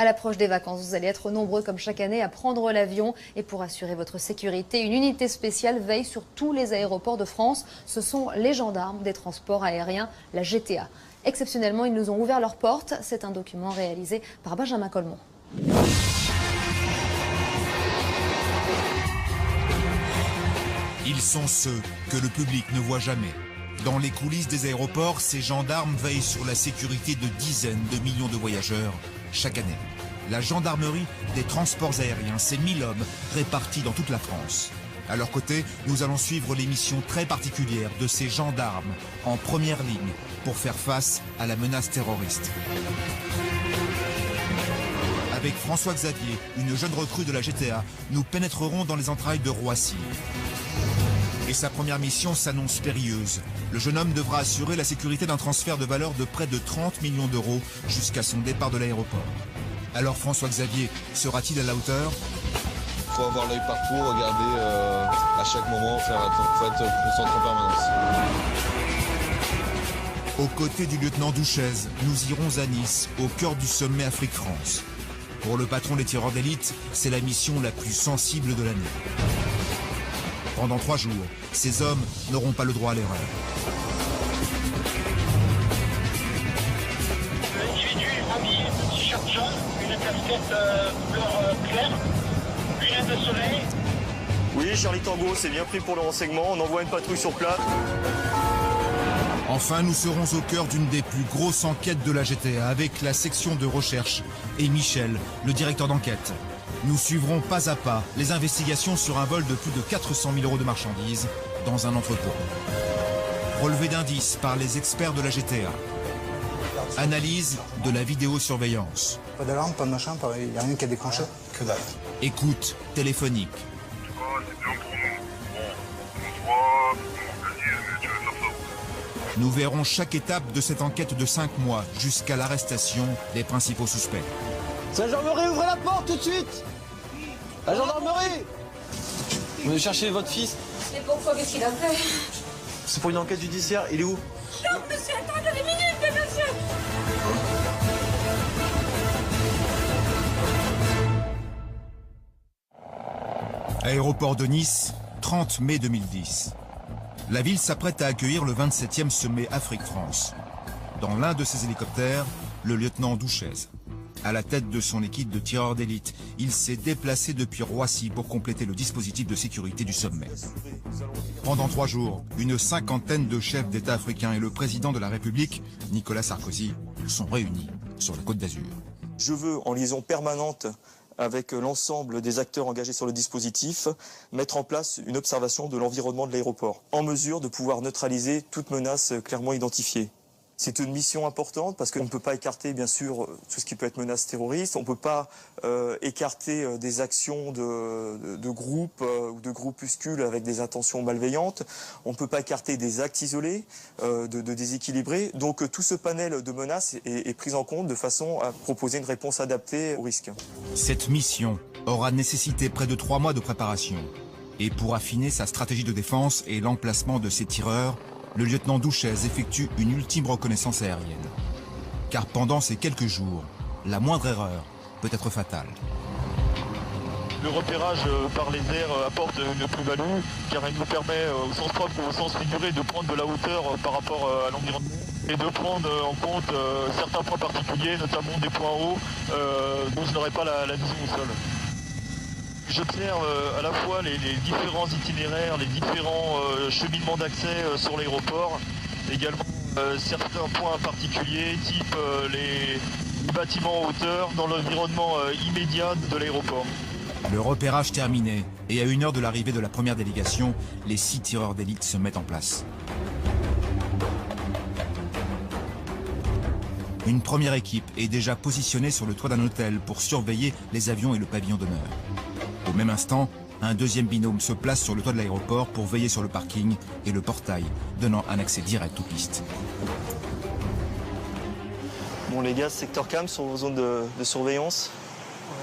À l'approche des vacances, vous allez être nombreux comme chaque année à prendre l'avion. Et pour assurer votre sécurité, une unité spéciale veille sur tous les aéroports de France. Ce sont les gendarmes des transports aériens, la GTA. Exceptionnellement, ils nous ont ouvert leurs portes. C'est un document réalisé par Benjamin Colmont. Ils sont ceux que le public ne voit jamais. Dans les coulisses des aéroports, ces gendarmes veillent sur la sécurité de dizaines de millions de voyageurs chaque année. La gendarmerie des transports aériens, c'est 1000 hommes répartis dans toute la France. À leur côté, nous allons suivre les missions très particulières de ces gendarmes en première ligne pour faire face à la menace terroriste. Avec François Xavier, une jeune recrue de la GTA, nous pénétrerons dans les entrailles de Roissy. Et sa première mission s'annonce périlleuse. Le jeune homme devra assurer la sécurité d'un transfert de valeur de près de 30 millions d'euros jusqu'à son départ de l'aéroport. Alors François Xavier sera-t-il à la hauteur? Il faut avoir l'œil partout, regarder à chaque moment, faut être concentré en permanence. Aux côtés du lieutenant Douchez, nous irons à Nice, au cœur du sommet Afrique-France. Pour le patron des tireurs d'élite, c'est la mission la plus sensible de l'année. Pendant 3 jours, ces hommes n'auront pas le droit à l'erreur. L'individu habillé de t-shirt jaune, une casquette couleur claire, lunettes de soleil. Oui, Charlie Tango, c'est bien pris pour le renseignement. On envoie une patrouille sur place. Enfin, nous serons au cœur d'une des plus grosses enquêtes de la GTA avec la section de recherche et Michel, le directeur d'enquête. Nous suivrons pas à pas les investigations sur un vol de plus de 400 000 euros de marchandises dans un entrepôt. Relevé d'indices par les experts de la GTA. Analyse de la vidéosurveillance. Pas d'alarme, pas de machin, il n'y a rien qui a déclenché. Que dalle. Écoute téléphonique. Nous verrons chaque étape de cette enquête de 5 mois jusqu'à l'arrestation des principaux suspects. La gendarmerie, ouvrez la porte tout de suite! La gendarmerie! Vous venez chercher votre fils? Et pourquoi? Qu'est-ce qu'il a fait? C'est pour une enquête judiciaire, il est où? Non, monsieur, attendez une minute, monsieur! Aéroport de Nice, 30 mai 2010. La ville s'apprête à accueillir le 27e sommet Afrique-France. Dans l'un de ses hélicoptères, le lieutenant Douchez. À la tête de son équipe de tireurs d'élite, il s'est déplacé depuis Roissy pour compléter le dispositif de sécurité du sommet. Pendant 3 jours, une 50aine de chefs d'État africains et le président de la République, Nicolas Sarkozy, sont réunis sur la Côte d'Azur. Je veux, en liaison permanente avec l'ensemble des acteurs engagés sur le dispositif, mettre en place une observation de l'environnement de l'aéroport, en mesure de pouvoir neutraliser toute menace clairement identifiée. C'est une mission importante parce qu'on ne peut pas écarter bien sûr tout ce qui peut être menace terroriste, on ne peut pas écarter des actions de groupes ou de groupuscules avec des intentions malveillantes, on ne peut pas écarter des actes isolés, de déséquilibrés. Donc tout ce panel de menaces est pris en compte de façon à proposer une réponse adaptée au risque. Cette mission aura nécessité près de 3 mois de préparation. Et pour affiner sa stratégie de défense et l'emplacement de ses tireurs, le lieutenant Douchez effectue une ultime reconnaissance aérienne. Car pendant ces quelques jours, la moindre erreur peut être fatale. Le repérage par les airs apporte une plus-value car il nous permet au sens propre ou au sens figuré de prendre de la hauteur par rapport à l'environnement et de prendre en compte certains points particuliers, notamment des points hauts dont je n'aurai pas la vision au sol. J'observe à la fois les différents itinéraires, les différents cheminements d'accès sur l'aéroport, également certains points particuliers, type les bâtiments en hauteur, dans l'environnement immédiat de l'aéroport. Le repérage terminé, et à 1 heure de l'arrivée de la première délégation, les 6 tireurs d'élite se mettent en place. Une première équipe est déjà positionnée sur le toit d'un hôtel pour surveiller les avions et le pavillon d'honneur. Au même instant, un deuxième binôme se place sur le toit de l'aéroport pour veiller sur le parking et le portail, donnant un accès direct aux pistes. Bon les gars, secteur CAM sur vos zones de surveillance.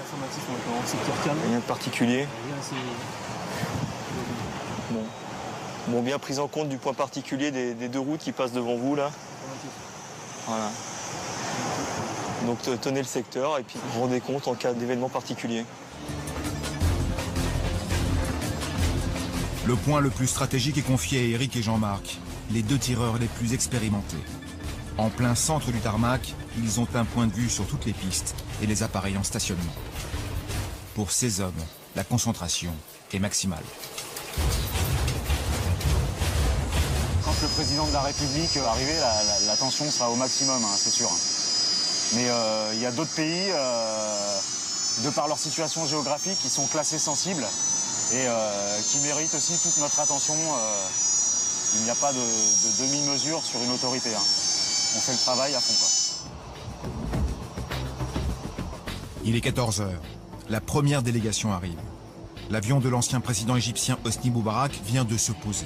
Informatif maintenant, secteur calme. Rien de particulier. Bon, bien prise en compte du point particulier des 2 routes qui passent devant vous là. Voilà. Donc tenez le secteur et puis rendez compte en cas d'événement particulier. Le point le plus stratégique est confié à Eric et Jean-Marc, les deux tireurs les plus expérimentés. En plein centre du tarmac, ils ont un point de vue sur toutes les pistes et les appareils en stationnement. Pour ces hommes, la concentration est maximale. Quand le président de la République va arriver, la tension sera au maximum, hein, c'est sûr. Mais il y a d'autres pays, de par leur situation géographique, qui sont classés sensibles et qui méritent aussi toute notre attention. Il n'y a pas de demi-mesure sur une autorité. Hein. On fait le travail à fond, quoi. Il est 14 h. La première délégation arrive. L'avion de l'ancien président égyptien Hosni Moubarak vient de se poser.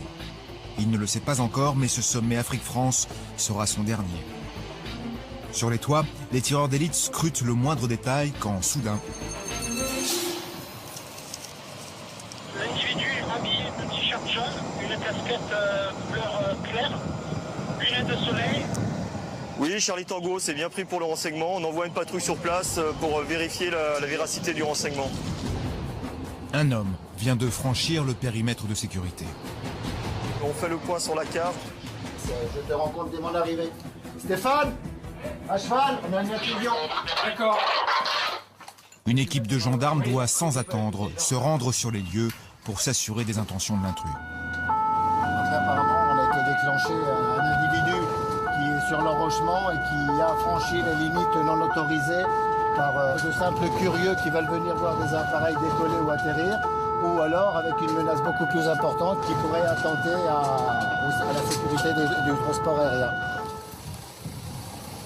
Il ne le sait pas encore, mais ce sommet Afrique-France sera son dernier. Sur les toits, les tireurs d'élite scrutent le moindre détail quand, soudain... L'individu habillé de t-shirt jaune, une casquette couleur claire, lunettes de soleil. Oui, Charlie Tango, c'est bien pris pour le renseignement. On envoie une patrouille sur place pour vérifier la véracité du renseignement. Un homme vient de franchir le périmètre de sécurité. On fait le point sur la carte. Je te rends compte dès mon arrivée. Stéphane, à cheval, on a une activation. D'accord. Une équipe de gendarmes doit, sans attendre, se rendre sur les lieux pour s'assurer des intentions de l'intrus. Donc là, apparemment, on a été déclenché un individu qui est sur l'enrochement et qui a franchi les limites non autorisées par de simples curieux qui veulent venir voir des appareils décoller ou atterrir, ou alors avec une menace beaucoup plus importante qui pourrait attenter à la sécurité du transport aérien.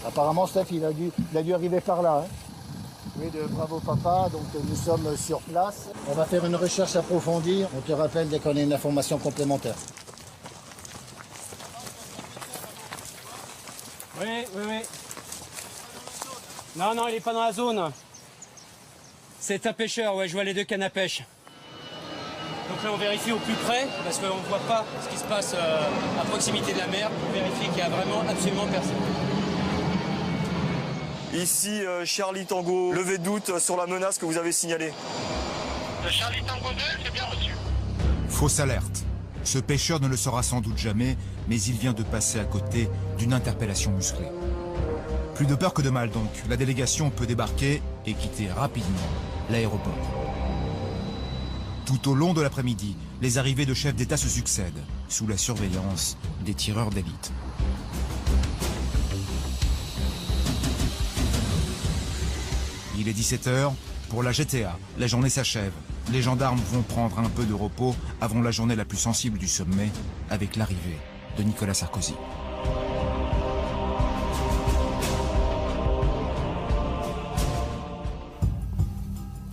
Apparemment, Steph, il a dû arriver par là. Hein. Oui, bravo papa, donc nous sommes sur place. On va faire une recherche approfondie. On te rappelle dès qu'on a une information complémentaire. Oui. Non, il est pas dans la zone. C'est un pêcheur, ouais, je vois les deux cannes à pêche. Donc là, on vérifie au plus près, parce qu'on ne voit pas ce qui se passe à proximité de la mer, pour vérifier qu'il n'y a vraiment absolument personne. Ici, Charlie Tango, levez de doute sur la menace que vous avez signalée. Charlie Tango 2, c'est bien reçu. Fausse alerte. Ce pêcheur ne le saura sans doute jamais, mais il vient de passer à côté d'une interpellation musclée. Plus de peur que de mal donc, la délégation peut débarquer et quitter rapidement l'aéroport. Tout au long de l'après-midi, les arrivées de chefs d'État se succèdent, sous la surveillance des tireurs d'élite. Il est 17 h. Pour la GTA, la journée s'achève. Les gendarmes vont prendre un peu de repos avant la journée la plus sensible du sommet, avec l'arrivée de Nicolas Sarkozy.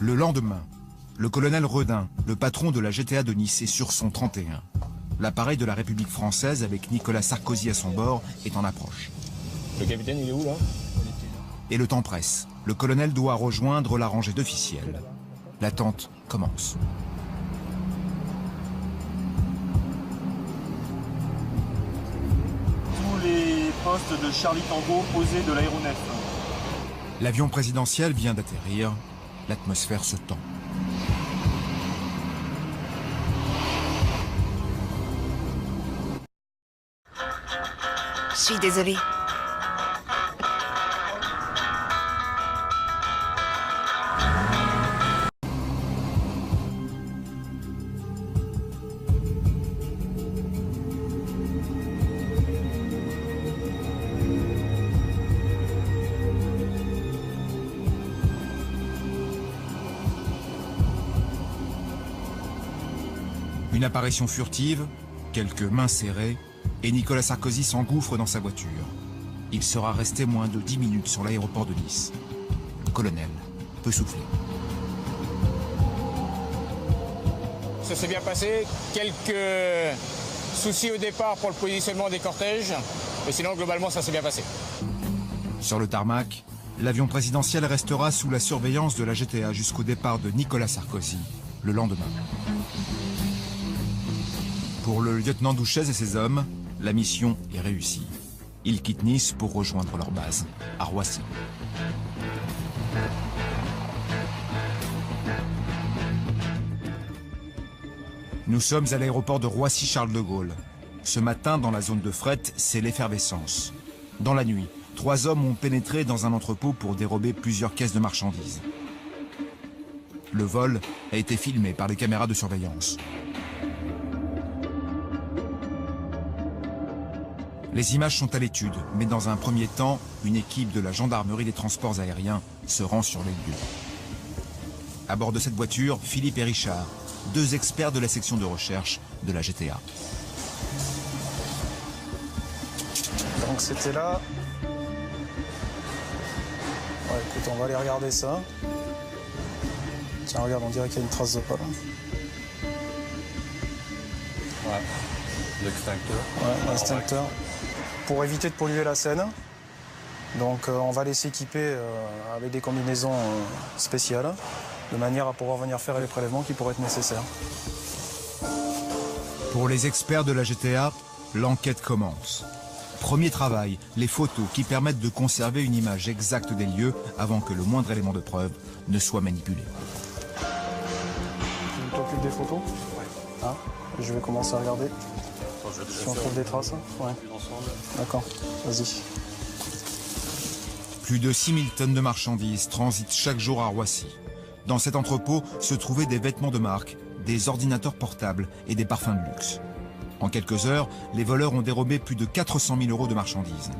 Le lendemain, le colonel Redin, le patron de la GTA de Nice, est sur son 31. L'appareil de la République française, avec Nicolas Sarkozy à son bord, est en approche. Le capitaine, il est où, là? Et le temps presse. Le colonel doit rejoindre la rangée d'officiels. L'attente commence. Tous les postes de Charlie Tango posés de l'aéronef. L'avion présidentiel vient d'atterrir. L'atmosphère se tend. Je suis désolée. Une apparition furtive, quelques mains serrées, et Nicolas Sarkozy s'engouffre dans sa voiture. Il sera resté moins de 10 minutes sur l'aéroport de Nice. Le colonel peut souffler. Ça s'est bien passé. Quelques soucis au départ pour le positionnement des cortèges, mais sinon globalement ça s'est bien passé. Sur le tarmac, l'avion présidentiel restera sous la surveillance de la GTA jusqu'au départ de Nicolas Sarkozy, le lendemain. Pour le lieutenant Douchez et ses hommes, la mission est réussie. Ils quittent Nice pour rejoindre leur base, à Roissy. Nous sommes à l'aéroport de Roissy-Charles de Gaulle. Ce matin, dans la zone de fret, c'est l'effervescence. Dans la nuit, 3 hommes ont pénétré dans un entrepôt pour dérober plusieurs caisses de marchandises. Le vol a été filmé par les caméras de surveillance. Les images sont à l'étude, mais dans un premier temps, une équipe de la gendarmerie des transports aériens se rend sur les lieux. À bord de cette voiture, Philippe et Richard, 2 experts de la section de recherche de la GTA. Donc c'était là. Ouais, écoute, on va aller regarder ça. Tiens, regarde, on dirait qu'il y a une trace de pas là. Ouais, l'extincteur. Ouais, l'extincteur. Pour éviter de polluer la Seine, donc on va les s'équiper avec des combinaisons spéciales, de manière à pouvoir venir faire les prélèvements qui pourraient être nécessaires. Pour les experts de la GTA, l'enquête commence. Premier travail, les photos qui permettent de conserver une image exacte des lieux avant que le moindre élément de preuve ne soit manipulé. Tu t'occupes des photos? Ouais. Ah, je vais commencer à regarder. Si on trouve des traces? Ouais. D'accord, vas-y. Plus de 6000 tonnes de marchandises transitent chaque jour à Roissy. Dans cet entrepôt se trouvaient des vêtements de marque, des ordinateurs portables et des parfums de luxe. En quelques heures, les voleurs ont dérobé plus de 400 000 € de marchandises.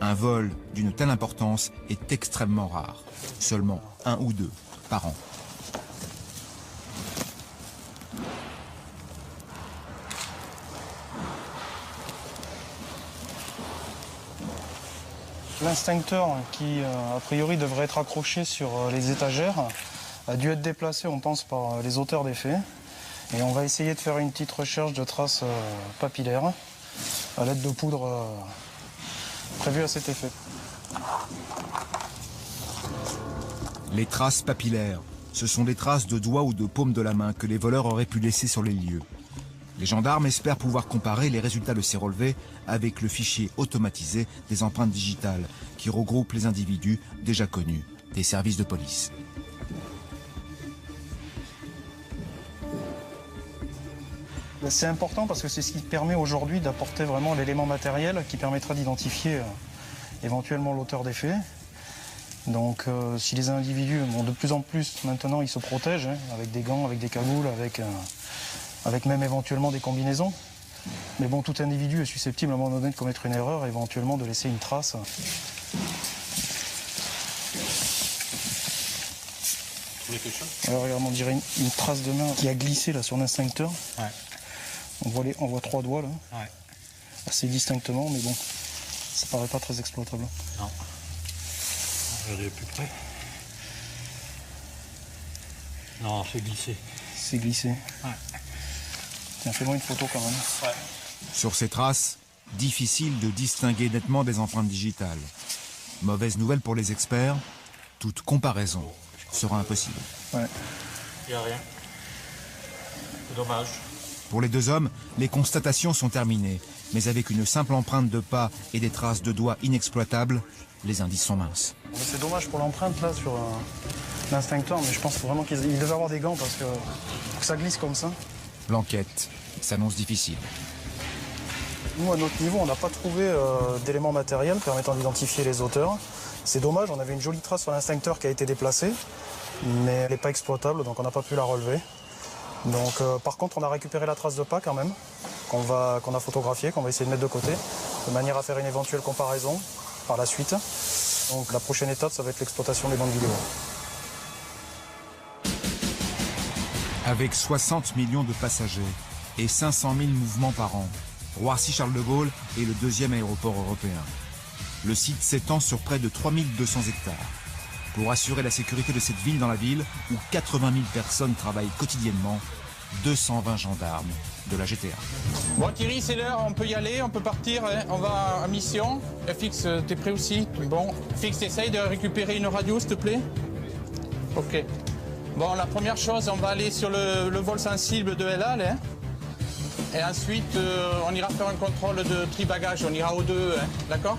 Un vol d'une telle importance est extrêmement rare. Seulement 1 ou 2 par an. L'extincteur qui, a priori, devrait être accroché sur les étagères, a dû être déplacé, on pense, par les auteurs des faits. Et on va essayer de faire une petite recherche de traces papillaires à l'aide de poudre prévue à cet effet. Les traces papillaires, ce sont des traces de doigts ou de paume de la main que les voleurs auraient pu laisser sur les lieux. Les gendarmes espèrent pouvoir comparer les résultats de ces relevés avec le fichier automatisé des empreintes digitales qui regroupe les individus déjà connus des services de police. C'est important parce que c'est ce qui permet aujourd'hui d'apporter vraiment l'élément matériel qui permettra d'identifier éventuellement l'auteur des faits. Donc si les individus, de plus en plus maintenant, ils se protègent avec des gants, avec des cagoules, avec même éventuellement des combinaisons. Mais bon, tout individu est susceptible à un moment donné de commettre une erreur, éventuellement de laisser une trace. Alors regarde, on dirait une trace de main qui a glissé là sur l'extincteur. Ouais. On voit 3 doigts là. Ouais. Assez distinctement, mais bon, ça paraît pas très exploitable. Non. Regardez plus près. Non, c'est glissé. C'est glissé. Ouais. Tiens, fais-moi une photo quand même. Ouais. Sur ces traces, difficile de distinguer nettement des empreintes digitales. Mauvaise nouvelle pour les experts, toute comparaison sera impossible. Ouais. Il n'y a rien. C'est dommage. Pour les 2 hommes, les constatations sont terminées. Mais avec une simple empreinte de pas et des traces de doigts inexploitables, les indices sont minces. C'est dommage pour l'empreinte là sur l'instincteur, mais je pense vraiment qu'il devait avoir des gants parce que ça glisse comme ça. L'enquête s'annonce difficile. Nous, à notre niveau, on n'a pas trouvé d'éléments matériels permettant d'identifier les auteurs. C'est dommage, on avait une jolie trace sur l'instincteur qui a été déplacée, mais elle n'est pas exploitable, donc on n'a pas pu la relever. Donc, par contre, on a récupéré la trace de pas quand même, qu'on a photographiée, qu'on va essayer de mettre de côté, de manière à faire une éventuelle comparaison par la suite. Donc la prochaine étape, ça va être l'exploitation des bandes vidéo. Avec 60 millions de passagers et 500 000 mouvements par an, Roissy-Charles de Gaulle est le 2e aéroport européen. Le site s'étend sur près de 3200 hectares. Pour assurer la sécurité de cette ville dans la ville, où 80 000 personnes travaillent quotidiennement, 220 gendarmes de la GTA. Bon Thierry, c'est l'heure, on peut y aller, on peut partir, hein. On va à mission. Fix, t'es prêt aussi? Bon, Fix, essaye de récupérer une radio, s'il te plaît. Ok. Bon, la première chose, on va aller sur le vol sensible de El Al, hein. Et ensuite, on ira faire un contrôle de tri-bagages, on ira aux 2, hein. D'accord?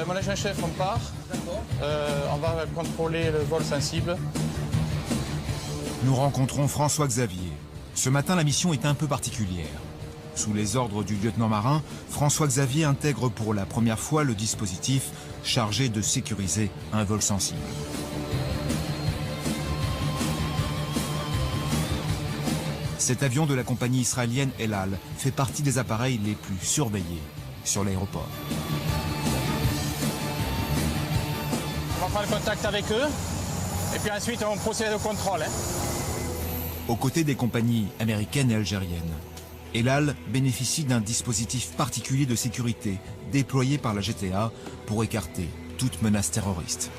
Mon agent-chef, on part. On va contrôler le vol sensible. Nous rencontrons François Xavier. Ce matin, la mission est un peu particulière. Sous les ordres du lieutenant-marin, François-Xavier intègre pour la première fois le dispositif chargé de sécuriser un vol sensible. Cet avion de la compagnie israélienne El Al fait partie des appareils les plus surveillés sur l'aéroport. On va prendre contact avec eux et puis ensuite on procède au contrôle. Aux côtés des compagnies américaines et algériennes, El Al bénéficie d'un dispositif particulier de sécurité déployé par la GTA pour écarter toute menace terroriste.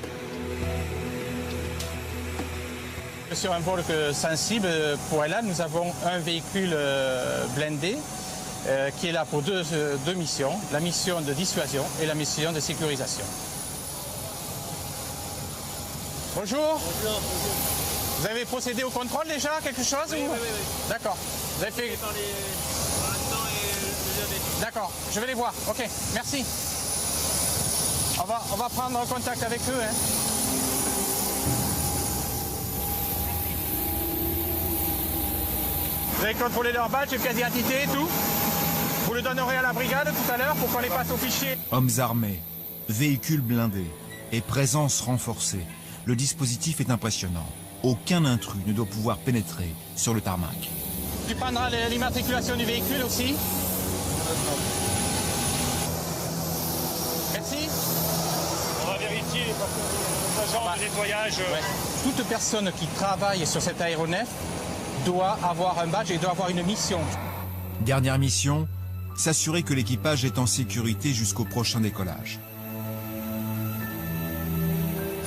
Sur un vol sensible pour El Al, nous avons un véhicule blindé qui est là pour deux missions, la mission de dissuasion et la mission de sécurisation. Bonjour. Bonjour. Vous avez procédé au contrôle déjà, quelque chose? Oui. D'accord. Vous avez fait... D'accord, je vais les voir. Ok, merci. On va prendre contact avec eux. Vous avez contrôlé leur badge et pièce d'identité et tout? Vous le donnerez à la brigade tout à l'heure pour qu'on les passe au fichier. Hommes armés, véhicules blindés et présence renforcée, le dispositif est impressionnant. Aucun intrus ne doit pouvoir pénétrer sur le tarmac. Tu prendras l'immatriculation du véhicule aussi? Merci. On va vérifier les agents de nettoyage. Toute personne qui travaille sur cet aéronef doit avoir un badge et doit avoir une mission. Dernière mission, s'assurer que l'équipage est en sécurité jusqu'au prochain décollage.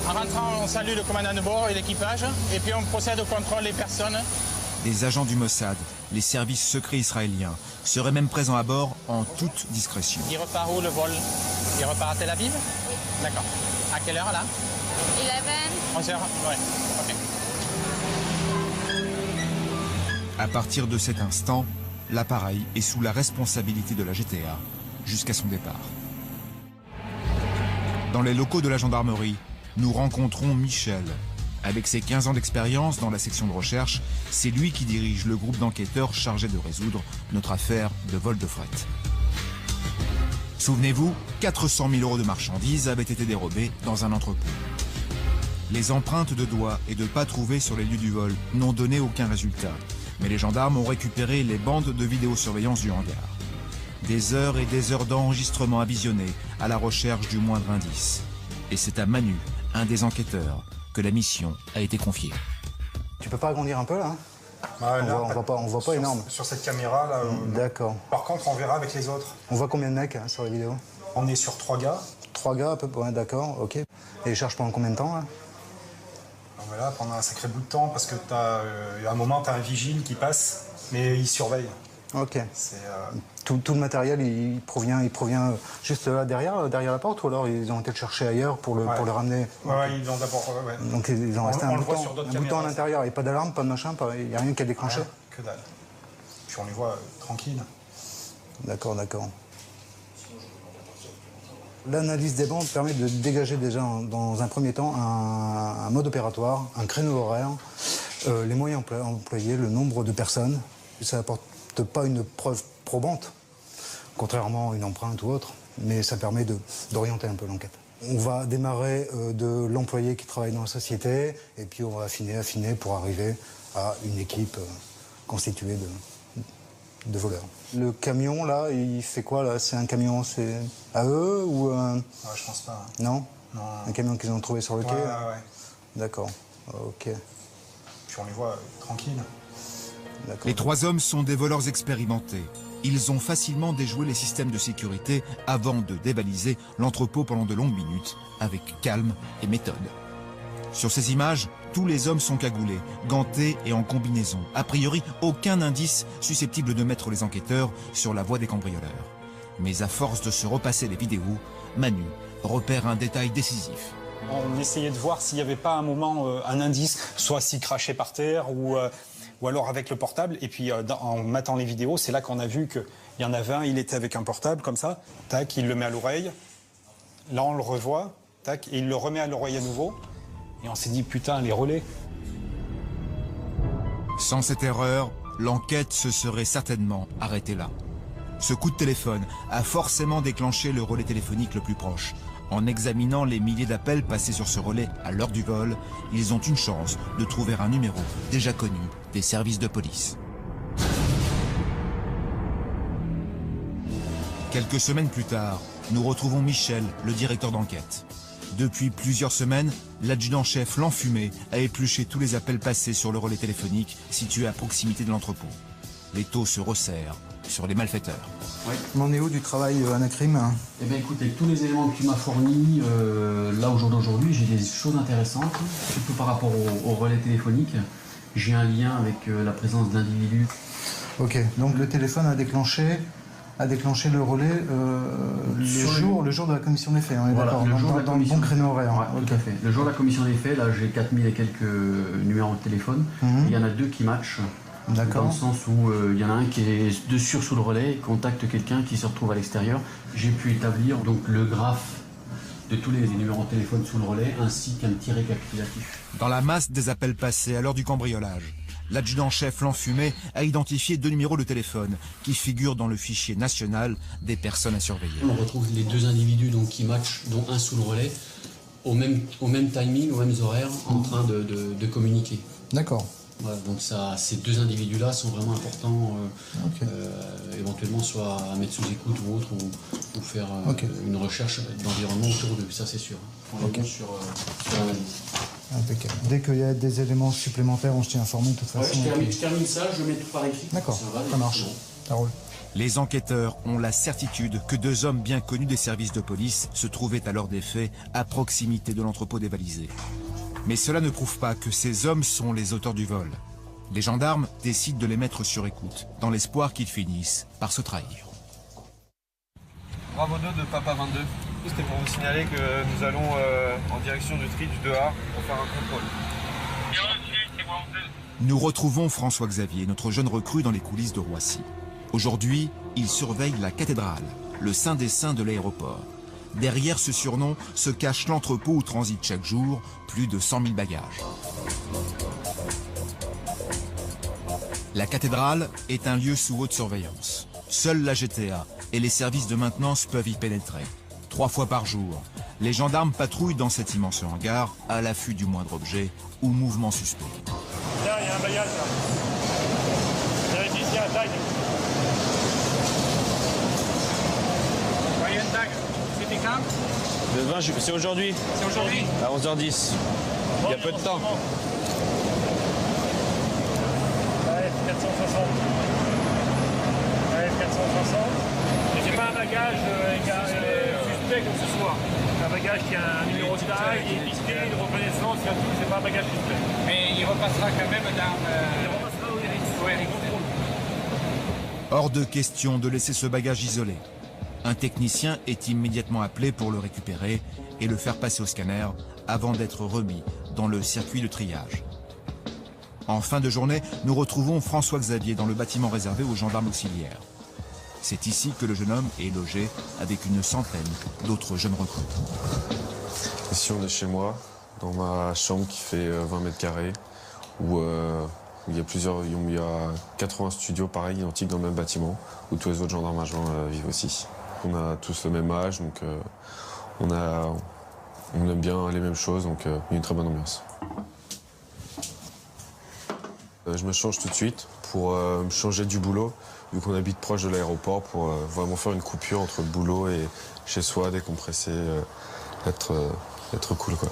En rentrant, on salue le commandant de bord et l'équipage, et puis on procède au contrôle des personnes. Des agents du Mossad, les services secrets israéliens, seraient même présents à bord en toute discrétion. Il repart où le vol? Il repart à Tel Aviv? Oui. D'accord. À quelle heure là? 11. 11h? Ouais. Ok. À partir de cet instant, l'appareil est sous la responsabilité de la GTA jusqu'à son départ. Dans les locaux de la gendarmerie, nous rencontrons Michel. Avec ses 15 ans d'expérience dans la section de recherche, c'est lui qui dirige le groupe d'enquêteurs chargé de résoudre notre affaire de vol de fret. Souvenez-vous, 400 000 € de marchandises avaient été dérobées dans un entrepôt. Les empreintes de doigts et de pas trouvées sur les lieux du vol n'ont donné aucun résultat. Mais les gendarmes ont récupéré les bandes de vidéosurveillance du hangar. Des heures et des heures d'enregistrement à visionner à la recherche du moindre indice. Et c'est à Manu, un des enquêteurs, que la mission a été confiée. Tu peux pas agrandir un peu là, on voit pas énorme. Sur cette caméra là. D'accord. Par contre, on verra avec les autres. On voit combien de mecs sur la vidéo? On est sur 3 gars. 3 gars à peu près, d'accord, ok. Et ils cherchent pendant combien de temps là? Voilà, pendant un sacré bout de temps, parce que à un moment, tu as un vigile qui passe, mais il surveille. Ok. Tout le matériel, il provient juste là derrière la porte, ou alors ils ont été le chercher ailleurs pour le ramener? Ouais, ils l'ont d'abord. Donc ils ont resté un bout de temps à l'intérieur, et pas d'alarme, pas de machin, il n'y a rien qui a déclenché? Que dalle. Puis on les voit tranquilles. D'accord. L'analyse des bandes permet de dégager déjà dans un premier temps un mode opératoire, un créneau horaire, les moyens employés, le nombre de personnes. Ça n'apporte pas une preuve probante, contrairement à une empreinte ou autre, mais ça permet d'orienter un peu l'enquête. On va démarrer de l'employé qui travaille dans la société, et puis on va affiner pour arriver à une équipe constituée de voleurs. Le camion, là, il fait quoi, là? C'est un camion, c'est à eux ou je pense pas. Non? Un camion qu'ils ont trouvé sur le quai? Ouais. D'accord, ok. Puis on les voit tranquilles. Les 3 hommes sont des voleurs expérimentés. Ils ont facilement déjoué les systèmes de sécurité avant de dévaliser l'entrepôt pendant de longues minutes, avec calme et méthode. Sur ces images, tous les hommes sont cagoulés, gantés et en combinaison. A priori, aucun indice susceptible de mettre les enquêteurs sur la voie des cambrioleurs. Mais à force de se repasser les vidéos, Manu repère un détail décisif. On essayait de voir s'il n'y avait pas un moment un indice, soit s'il crachait par terre ou alors avec le portable. Et puis en matant les vidéos, c'est là qu'on a vu qu'il y en avait un, il était avec un portable comme ça. Tac, il le met à l'oreille. Là, on le revoit. Tac, et il le remet à l'oreille à nouveau. Et on s'est dit, putain, les relais. Sans cette erreur, l'enquête se serait certainement arrêtée là. Ce coup de téléphone a forcément déclenché le relais téléphonique le plus proche. En examinant les milliers d'appels passés sur ce relais à l'heure du vol, ils ont une chance de trouver un numéro déjà connu des services de police. Quelques semaines plus tard, nous retrouvons Michel, le directeur d'enquête. Depuis plusieurs semaines, l'adjudant-chef L'Enfumé a épluché tous les appels passés sur le relais téléphonique situé à proximité de l'entrepôt. Les taux se resserrent sur les malfaiteurs. Oui. On en est où du travail Anacrime? Eh bien écoute, avec tous les éléments que tu m'as fournis, là au jour d'aujourd'hui, j'ai des choses intéressantes, surtout par rapport au relais téléphonique. J'ai un lien avec la présence d'individus. Ok, donc le téléphone a déclenché le relais le jour de la commission des faits, on est voilà, d'accord, dans le bon créneau horaire. Ouais, tout à fait. Le jour de la commission des faits, là j'ai 4000 et quelques numéros de téléphone. Il y en a 2 qui matchent. Dans le sens où il y en a un qui est de sûr sous le relais, contacte quelqu'un qui se retrouve à l'extérieur. J'ai pu établir donc le graphe de tous les numéros de téléphone sous le relais ainsi qu'un petit récapitulatif. Dans la masse des appels passés à l'heure du cambriolage, l'adjudant-chef L'Enfumé a identifié 2 numéros de téléphone qui figurent dans le fichier national des personnes à surveiller. On retrouve les 2 individus donc, qui matchent, dont un sous le relais, au même timing, aux mêmes horaires, en train de communiquer. D'accord. Voilà, donc ces 2 individus-là sont vraiment importants, éventuellement soit à mettre sous écoute ou autre, ou faire une recherche d'environnement autour d'eux, ça c'est sûr. On est sur l'analyse. Impeccable. Dès qu'il y a des éléments supplémentaires, on se tient informé de toute façon. Je termine ça, je mets tout par écrit. D'accord, ça marche, ça roule. Les enquêteurs ont la certitude que 2 hommes bien connus des services de police se trouvaient à l'heure des faits à proximité de l'entrepôt dévalisé. Mais cela ne prouve pas que ces hommes sont les auteurs du vol. Les gendarmes décident de les mettre sur écoute, dans l'espoir qu'ils finissent par se trahir. Bravo 2 de Papa 22. C'était pour vous signaler que nous allons en direction du tri du 2A pour faire un contrôle. Nous retrouvons François-Xavier, notre jeune recrue dans les coulisses de Roissy. Aujourd'hui, il surveille la cathédrale, le saint des saints de l'aéroport. Derrière ce surnom se cache l'entrepôt où transitent chaque jour plus de 100 000 bagages. La cathédrale est un lieu sous haute surveillance. Seule la GTA et les services de maintenance peuvent y pénétrer. 3 fois par jour, les gendarmes patrouillent dans cet immense hangar à l'affût du moindre objet ou mouvement suspect. Là, il y a un bagage là. Vérifiez s'il y a un tag. Il y a un tag. C'était quand? Le 20, c'est aujourd'hui. C'est aujourd'hui? À 11h10. Il y a peu de temps. Ouais, 460. Ouais, 460. Mais c'est pas un bagage suspect comme ce soir. C'est un bagage qui a un numéro de taille, qui est listé, une reconnaissance, c'est pas un bagage suspect. Mais il repassera quand même dans... Il repassera au RX. Ouais, les contrôles. Hors de question de laisser ce bagage isolé. Un technicien est immédiatement appelé pour le récupérer et le faire passer au scanner avant d'être remis dans le circuit de triage. En fin de journée, nous retrouvons François-Xavier dans le bâtiment réservé aux gendarmes auxiliaires. C'est ici que le jeune homme est logé avec une centaine d'autres jeunes recrues. Ici, on est chez moi, dans ma chambre qui fait 20 mètres carrés, où il y a 80 studios pareils, identiques dans le même bâtiment, où tous les autres gendarmes adjoints vivent aussi. On a tous le même âge, donc on aime bien les mêmes choses, donc il y a une très bonne ambiance. Je me change tout de suite pour me changer du boulot, vu qu'on habite proche de l'aéroport, pour vraiment faire une coupure entre le boulot et chez soi, décompresser, être cool, quoi.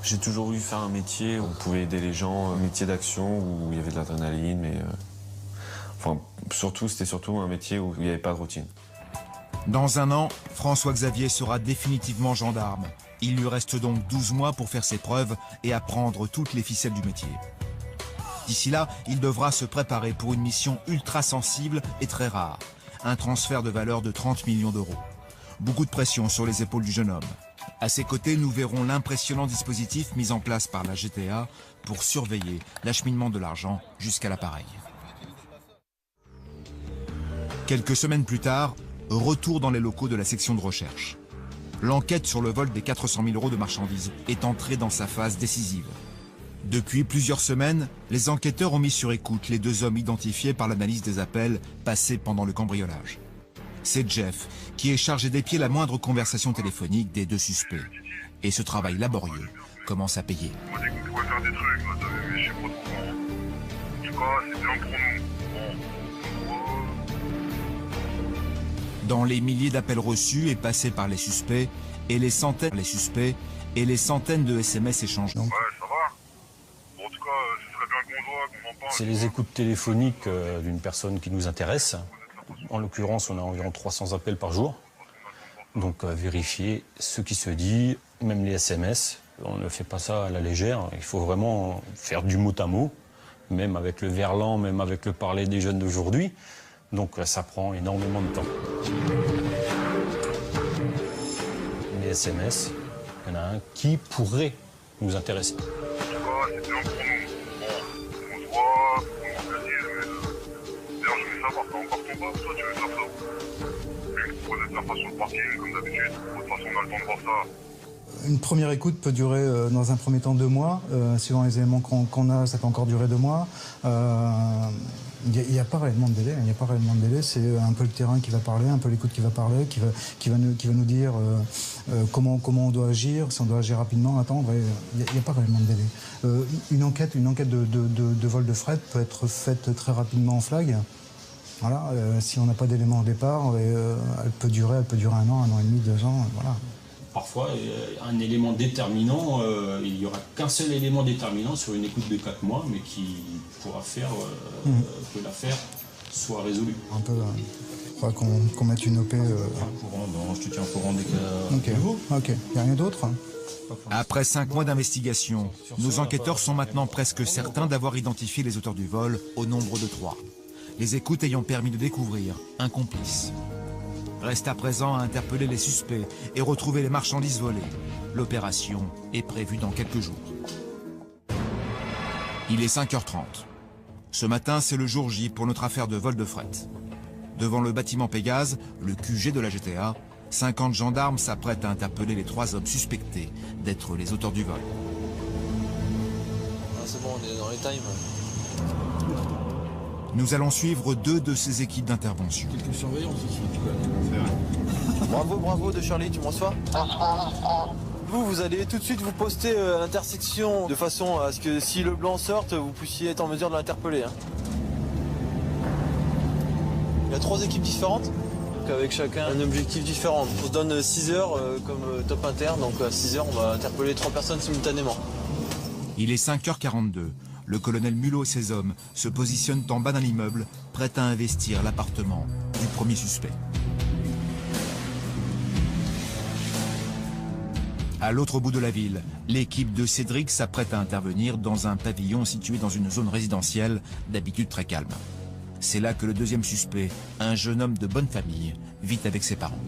J'ai toujours voulu faire un métier où on pouvait aider les gens, un métier d'action où il y avait de l'adrénaline, mais c'était surtout un métier où il n'y avait pas de routine. Dans 1 an, François-Xavier sera définitivement gendarme. Il lui reste donc 12 mois pour faire ses preuves et apprendre toutes les ficelles du métier. D'ici là, il devra se préparer pour une mission ultra sensible et très rare. Un transfert de valeur de 30 millions d'euros. Beaucoup de pression sur les épaules du jeune homme. À ses côtés, nous verrons l'impressionnant dispositif mis en place par la GTA pour surveiller l'acheminement de l'argent jusqu'à l'appareil. Quelques semaines plus tard, retour dans les locaux de la section de recherche. L'enquête sur le vol des 400 000 euros de marchandises est entrée dans sa phase décisive. Depuis plusieurs semaines, les enquêteurs ont mis sur écoute les deux hommes identifiés par l'analyse des appels passés pendant le cambriolage. C'est Jeff qui est chargé d'épier la moindre conversation téléphonique des deux suspects. Et ce travail laborieux commence à payer. On m'a dit qu'on pouvait faire des trucs, là, t'as vu, mais je sais pas trop comment. En tout cas, c'est bien pour nous. Dans les milliers d'appels reçus et passés par les suspects et les centaines de SMS échangés. Ouais, ça va. Bon, en tout cas, ce serait bien qu'on voit, qu'on en parle. C'est les écoutes téléphoniques d'une personne qui nous intéresse. En l'occurrence, on a environ 300 appels par jour. Donc vérifier ce qui se dit, même les SMS. On ne fait pas ça à la légère. Il faut vraiment faire du mot à mot, même avec le verlan, même avec le parler des jeunes d'aujourd'hui. Donc ça prend énormément de temps. Les SMS, il y en a un qui pourrait nous intéresser. En tout cas, c'est bien pour nous. Bon, on se voit, on se plaisir, mais... D'ailleurs, je mets ça par ton bas, toi tu veux faire ça. Lui, il propose de faire ça sur le parking, comme d'habitude. De toute façon, on a le temps de voir ça. Une première écoute peut durer dans un premier temps 2 mois. Suivant les éléments qu'on a, ça peut encore durer 2 mois. Il n'y a pas réellement de délai. C'est un peu le terrain qui va parler, un peu l'écoute qui va parler, qui va nous dire comment on doit agir, si on doit agir rapidement, attendre. Il n'y a pas réellement de délai. Une enquête de vol de fret peut être faite très rapidement en flag. Voilà. Si on n'a pas d'éléments au départ, elle peut durer 1 an, 1 an et demi, 2 ans. Voilà. Parfois, un élément déterminant, il n'y aura qu'un seul élément déterminant sur une écoute de 4 mois, mais qui pourra faire que l'affaire soit résolue. Un peu, il faudra qu'on mette une OP. Je te tiens au courant dès que... Ok, il n'y a rien d'autre? Après 5 mois d'investigation, nos enquêteurs sont maintenant presque certains d'avoir identifié les auteurs du vol au nombre de 3. Les écoutes ayant permis de découvrir un complice. Reste à présent à interpeller les suspects et retrouver les marchandises volées. L'opération est prévue dans quelques jours. Il est 5h30. Ce matin, c'est le jour J pour notre affaire de vol de fret. Devant le bâtiment Pégase, le QG de la GTA, 50 gendarmes s'apprêtent à interpeller les 3 hommes suspectés d'être les auteurs du vol. Ah, c'est bon, on est dans les times. Nous allons suivre 2 de ces équipes d'intervention. Quelques surveillants ici, tu connais. Bravo de Charlie, tu me reçois? Vous allez tout de suite vous poster à l'intersection de façon à ce que si le blanc sorte, vous puissiez être en mesure de l'interpeller. Hein. Il y a 3 équipes différentes, avec chacun un objectif différent. On se donne 6 heures comme top interne, donc à 6 heures on va interpeller 3 personnes simultanément. Il est 5h42. Le colonel Mulot et ses hommes se positionnent en bas d'un immeuble, prêts à investir l'appartement du premier suspect. À l'autre bout de la ville, l'équipe de Cédric s'apprête à intervenir dans un pavillon situé dans une zone résidentielle, d'habitude très calme. C'est là que le deuxième suspect, un jeune homme de bonne famille, vit avec ses parents.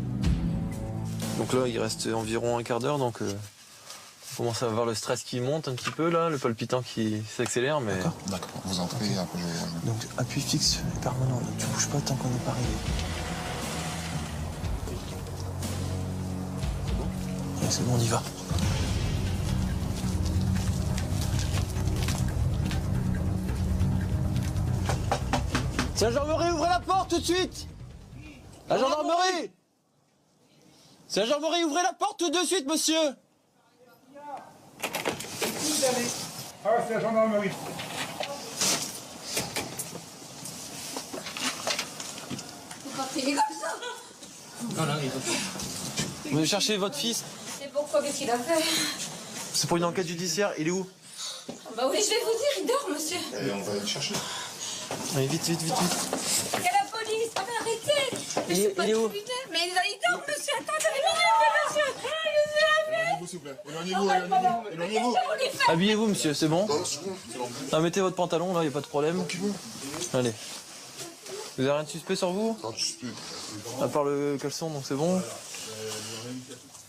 Donc là, il reste environ un quart d'heure, donc on commence à voir le stress qui monte un petit peu, là, le palpitant qui s'accélère, mais... D'accord, vous entrez, après je vous rejoins. Donc appui fixe et permanent, donc tu bouges pas tant qu'on n'est pas arrivé. Ouais, c'est bon, on y va. C'est la gendarmerie, ouvrez la porte tout de suite! La gendarmerie! C'est la gendarmerie, ouvrez la porte tout de suite, monsieur! Ah, c'est la gendarmerie. Vous partez comme ça? Non, il va. Vous venez chercher votre fils? Et pourquoi? Qu'est-ce qu'il a fait? C'est pour une enquête judiciaire, il est où? Bah oui, je vais vous dire, il dort, monsieur. Et on va le chercher. Allez, vite. Il y a la police, ah, mais arrêtez! Mais Il est où? Mais il dort, monsieur, attendez, monsieur! S'il vous plaît, éloignez-vous. Habillez-vous, monsieur, c'est bon? Non, mettez votre pantalon, là, il n'y a pas de problème. Allez. Vous avez rien de suspect sur vous? Pas de suspect. À part le caleçon, donc c'est bon?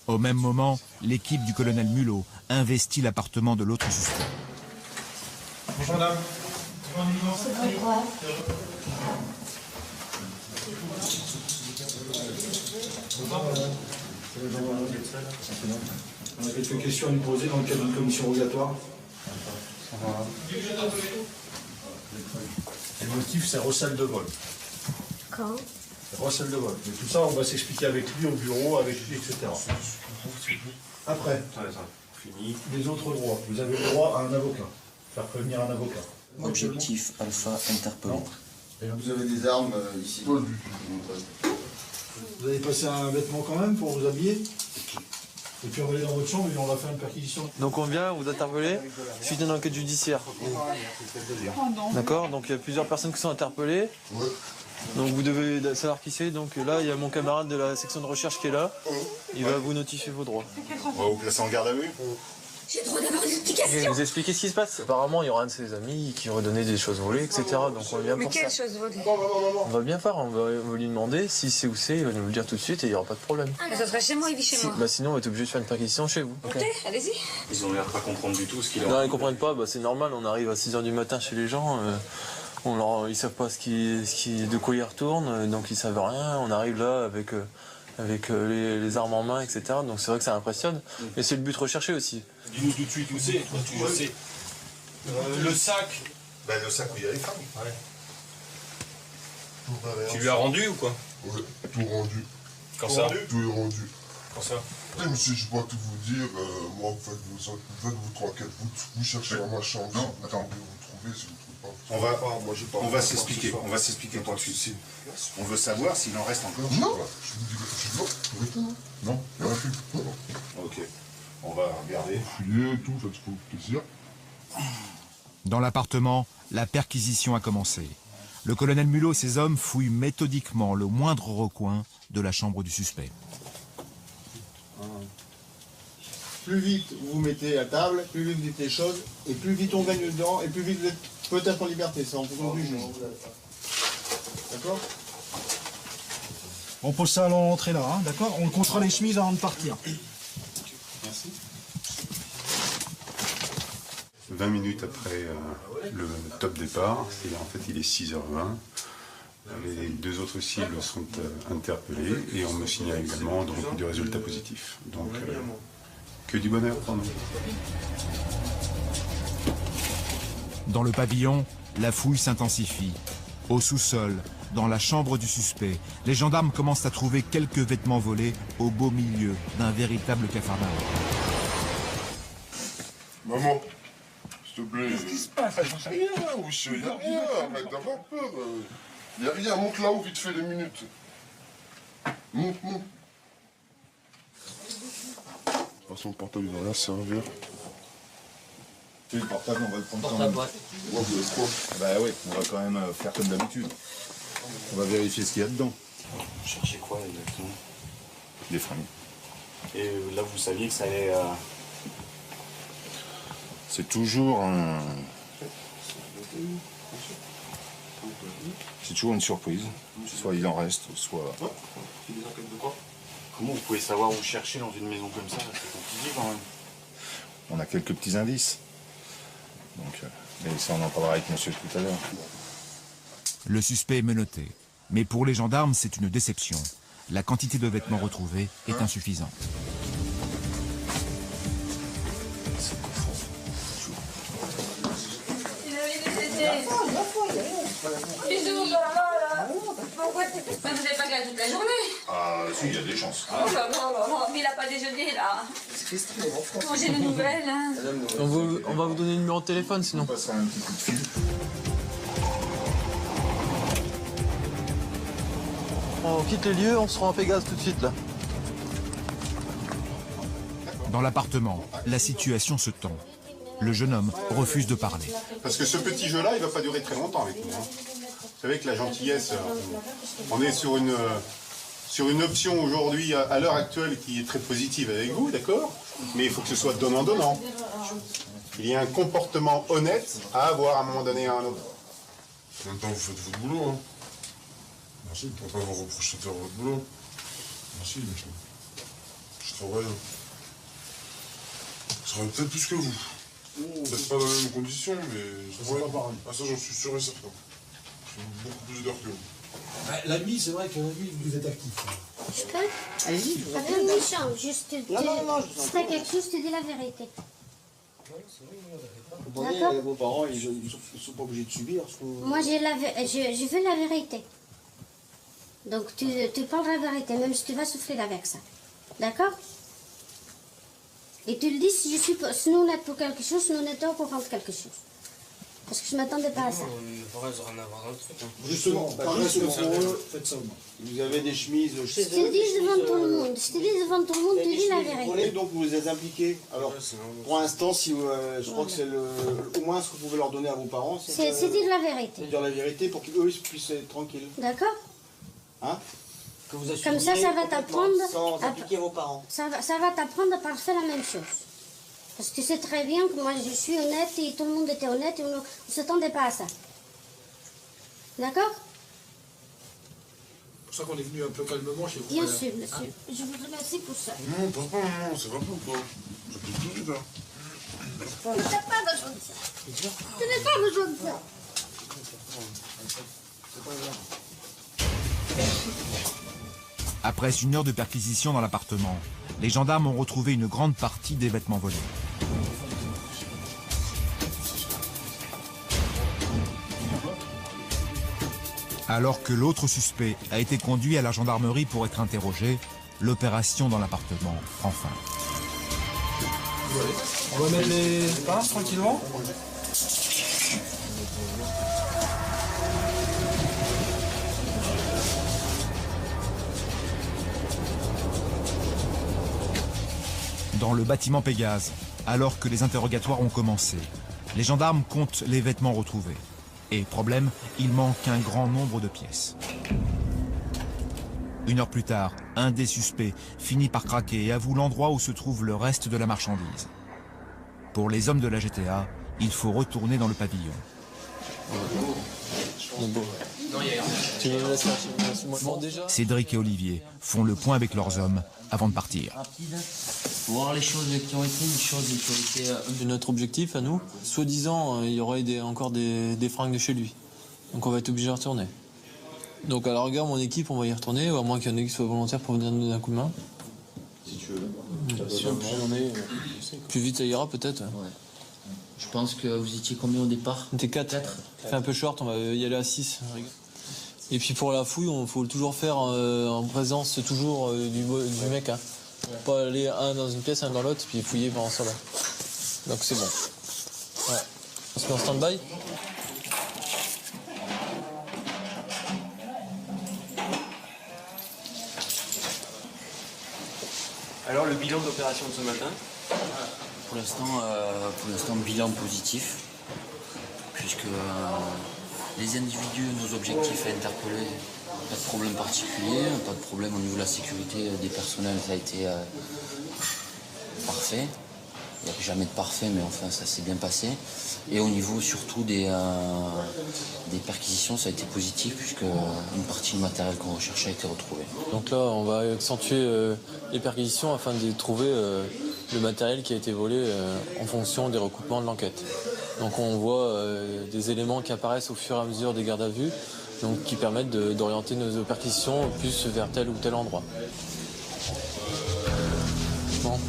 Au même moment, l'équipe du colonel Mulot investit l'appartement de l'autre suspect. Bonjour madame. Pourquoi? On a quelques questions à nous poser dans le cadre d'une commission rogatoire. Le motif, c'est recel de vol. Quand? Recel de vol. Mais tout ça, on va s'expliquer avec lui au bureau, avec lui, etc. Après, fini. Les autres droits. Vous avez le droit à un avocat. Faire prévenir un avocat. Objectif Alpha interpellé. Vous avez des armes ici? Vous avez passé un vêtement quand même pour vous habiller? Et puis on va aller dans votre chambre et on va faire une perquisition. Donc on vient vous interpeller suite à une enquête judiciaire. D'accord, donc il y a plusieurs personnes qui sont interpellées. Donc vous devez savoir qui c'est. Donc là, il y a mon camarade de la section de recherche qui est là. Il va vous notifier vos droits. On va vous placer en garde à vue. J'ai le droit d'avoir des Et explications. vous expliquez ce qui se passe. Apparemment, il y aura un de ses amis qui aurait donné des choses volées, etc. Donc on vient Mais pour quelle ça. chose volée? On va bien faire, on va lui demander si c'est où c'est, il va nous le dire tout de suite et il n'y aura pas de problème. Ah, mais ça serait chez moi, il vit chez moi. Bah sinon, on va être obligé de faire une perquisition chez vous. Ok, allez-y. Ils ont l'air pas comprendre du tout ce qu'il a. Non, ils comprennent pas, bah, c'est normal, on arrive à 6h du matin chez les gens, ils savent pas de quoi ils retournent, donc ils savent rien, on arrive là avec les armes en main, etc. Donc c'est vrai que ça impressionne, mais c'est le but recherché aussi. Dis-nous tout de suite où c'est, toi tu le sais. Le sac. Ben le sac où il y a les femmes. Ouais. Tout Tu lui as rendu ou quoi? Ouais, tout rendu. Quand ça? Tout est rendu. Quand ça? Eh, monsieur, je peux pas tout vous dire. Moi, vous faites vos enquêtes. Vous cherchez dans ma chambre. Non, attends. Vous trouvez, si vous trouvez pas. On va s'expliquer. On va s'expliquer tout de suite. On veut savoir s'il en reste encore. Non. Je vous dis que je suis mort. Non, il n'y en a plus. Ok. On va regarder. Fouiller, tout, faites-vous plaisir. Dans l'appartement, la perquisition a commencé. Le colonel Mulot et ses hommes fouillent méthodiquement le moindre recoin de la chambre du suspect. Plus vite vous vous mettez à table, plus vite vous dites les choses, et plus vite on gagne dedans, et plus vite vous êtes peut-être en liberté, c'est en fonction du juge. D'accord? On pose ça à l'entrée là, hein, d'accord? On comptera les chemises avant de partir. Merci. 20 minutes après le top départ, c'est-à-dire en fait il est 6h20. Les deux autres cibles sont interpellées et on me signale également donc des résultats positifs. Donc que du bonheur pour nous. Dans le pavillon, la fouille s'intensifie. Au sous-sol, dans la chambre du suspect, les gendarmes commencent à trouver quelques vêtements volés au beau milieu d'un véritable cafarnaum. Maman, s'il te plaît. Qu'est-ce qui se passe? Rien, wesh, y a rien, arrête d'avoir peur. Y a rien, monte là-haut vite fait 2 minutes. Monte. De toute façon, le portable, il va rien servir. Le portable, on va le prendre quand même. même. Ouais, vous êtes quoi? Bah oui, on va quand même faire comme d'habitude. On va vérifier ce qu'il y a dedans. Vous cherchez quoi exactement? Des fringues. Et là vous saviez que ça allait... C'est toujours un... C'est toujours une surprise. Soit il en reste, soit... C'est des enquêtes de quoi? Comment vous pouvez savoir où chercher dans une maison comme ça? C'est compliqué quand même. On a quelques petits indices. Donc, mais ça, on en parlera avec monsieur tout à l'heure. Le suspect est menotté. Mais pour les gendarmes, c'est une déception. La quantité de vêtements retrouvés est insuffisante. Bisous, pourquoi vous n'avez pas gagné toute la journée? Ah, si, il y a des chances. Oh, mais il n'a pas déjeuné, là. Bon, j'ai des nouvelles, hein. On va vous donner le numéro de téléphone sinon. On passera un petit coup de fil. On quitte les lieux, on se rend à Pégase tout de suite là. Dans l'appartement, la situation se tend. Le jeune homme refuse de parler. Parce que ce petit jeu-là, il va pas durer très longtemps avec nous. Hein. Vous savez que la gentillesse, on est sur une option aujourd'hui, à l'heure actuelle, qui est très positive avec vous, d'accord? Mais il faut que ce soit donnant-donnant. Il y a un comportement honnête à avoir à un moment donné à un autre. En même temps, vous faites votre boulot, hein. Merci, on ne peut pas vous reprocher de faire votre boulot. Merci, Michel. Je travaille. Je travaille peut-être plus que vous. Peut-être pas dans les mêmes conditions, mais je travaille. Ah, ça, j'en suis sûr et certain. Je fais beaucoup plus d'heures que vous. La nuit, c'est vrai que la nuit, vous êtes actif. Je peux? Allez-y. Pas de méchant, juste te dis... Non, C'est pas quelque chose, je te dis la vérité. D'accord. Vos parents, ils sont pas obligés de subir. Moi, je veux la vérité. Donc, tu parles la vérité, même si tu vas souffrir avec ça. D'accord? Et tu le dis si je suis honnête pour quelque chose, honnête pour rendre quelque chose. Parce que je ne m'attendais pas à ça. Justement, par respect pour eux, faites ça au moins. Vous avez des chemises chez Je te dis devant tout le monde, tu dis la vérité. Prenez, donc vous les êtes impliqués. Alors, pour l'instant, si je crois que c'est au moins ce que vous pouvez leur donner à vos parents. C'est dire la vérité. Dire la vérité pour qu'eux puissent être tranquilles. D'accord? Hein? Comme ça va t'apprendre sans impliquer vos parents. Ça va t'apprendre à faire la même chose. Parce que c'est très bien que moi je suis honnête et tout le monde était honnête et on ne s'attendait pas à ça. D'accord? C'est pour ça qu'on est venu un peu calmement chez vous. Bien sûr, monsieur. Je vous remercie pour ça. Non, papa, non, c'est pas pour toi. Je peux tout de suite, hein. Tu n'as pas besoin de ça. Tu n'as pas besoin de ça. C'est pas grave. Après une heure de perquisition dans l'appartement, les gendarmes ont retrouvé une grande partie des vêtements volés. Alors que l'autre suspect a été conduit à la gendarmerie pour être interrogé, l'opération dans l'appartement prend fin. On va mettre les pinces tranquillement. Dans le bâtiment Pégase, alors que les interrogatoires ont commencé, les gendarmes comptent les vêtements retrouvés. Et problème, il manque un grand nombre de pièces. Une heure plus tard, un des suspects finit par craquer et avoue l'endroit où se trouve le reste de la marchandise. Pour les hommes de la GTA, il faut retourner dans le pavillon. Cédric et Olivier font le point avec leurs hommes avant de partir. Voir les choses qui ont été, de notre objectif à nous. Soi-disant, il y aurait encore des fringues de chez lui. Donc on va être obligé de retourner. Donc à la rigueur, mon équipe, on va y retourner, ou à moins qu'il y en ait qui soient volontaires pour venir nous donner un coup de main. Si tu veux. Plus vite ça ira peut-être. Ouais. Je pense que vous étiez combien au départ? On était 4. Ça fait un peu short, on va y aller à 6. Et puis pour la fouille, il faut toujours faire en présence toujours du mec. Hein. Pas aller un dans une pièce, un dans l'autre, puis fouiller pendant ça là. Donc c'est bon. Ouais. On se met en stand-by. Alors le bilan d'opération de ce matin? Pour l'instant, bilan positif, puisque les individus, nos objectifs à interpeller, pas de problème particulier, pas de problème au niveau de la sécurité des personnels, ça a été parfait. Il n'y a jamais de parfait, mais enfin ça s'est bien passé. Et au niveau surtout des perquisitions, ça a été positif, puisque une partie du matériel qu'on recherchait a été retrouvée. Donc là, on va accentuer les perquisitions afin de trouver le matériel qui a été volé en fonction des recoupements de l'enquête. Donc on voit des éléments qui apparaissent au fur et à mesure des gardes à vue, donc qui permettent d'orienter nos perquisitions plus vers tel ou tel endroit. Bon.